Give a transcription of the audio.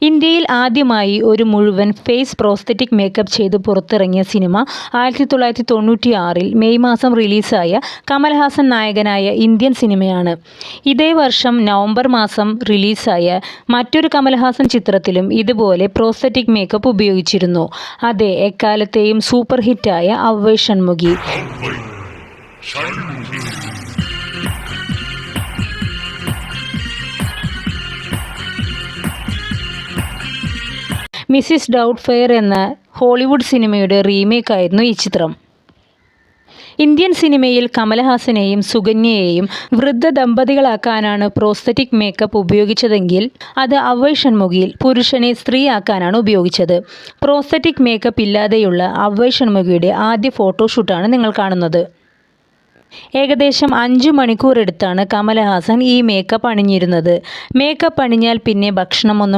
ഇന്ത്യയിൽ ആദ്യമായി ഒരു മുഴുവൻ ഫേസ് പ്രോസ്തെറ്റിക് മേക്കപ്പ് ചെയ്ത് പുറത്തിറങ്ങിയ സിനിമ 1996 മെയ് മാസം റിലീസായ കമൽഹാസൻ നായകനായ ഇന്ത്യൻ സിനിമയാണ്. ഇതേ വർഷം നവംബർ മാസം റിലീസായ മറ്റൊരു കമൽഹാസൻ ചിത്രത്തിലും ഇതുപോലെ പ്രോസ്തെറ്റിക് മേക്കപ്പ് ഉപയോഗിച്ചിരുന്നു. അതെ, എക്കാലത്തെയും സൂപ്പർ ഹിറ്റായ അവ്വൈ ഷൺമുഖി. മിസിസ് ഡൗട്ട്ഫെയർ എന്ന ഹോളിവുഡ് സിനിമയുടെ റീമേക്കായിരുന്നു ഈ ചിത്രം. ഇന്ത്യൻ സിനിമയിൽ കമൽഹാസനെയും സുകന്യയെയും വൃദ്ധ ദമ്പതികളാക്കാനാണ് പ്രോസ്തെറ്റിക് മേക്കപ്പ് ഉപയോഗിച്ചതെങ്കിൽ അത് അവ്വൈ ഷൺമുഖിയിൽ പുരുഷനെ സ്ത്രീയാക്കാനാണ് ഉപയോഗിച്ചത്. പ്രോസ്തെറ്റിക് മേക്കപ്പ് ഇല്ലാതെയുള്ള അവ്വൈ ഷൺമുഖിയുടെ ആദ്യ ഫോട്ടോഷൂട്ടാണ് നിങ്ങൾ കാണുന്നത്. ഏകദേശം 5 മണിക്കൂർ എടുത്താണ് കമൽഹാസൻ ഈ മേക്കപ്പ് അണിഞ്ഞിരുന്നത്. മേക്കപ്പ് അണിഞ്ഞാൽ പിന്നെ ഭക്ഷണമൊന്നും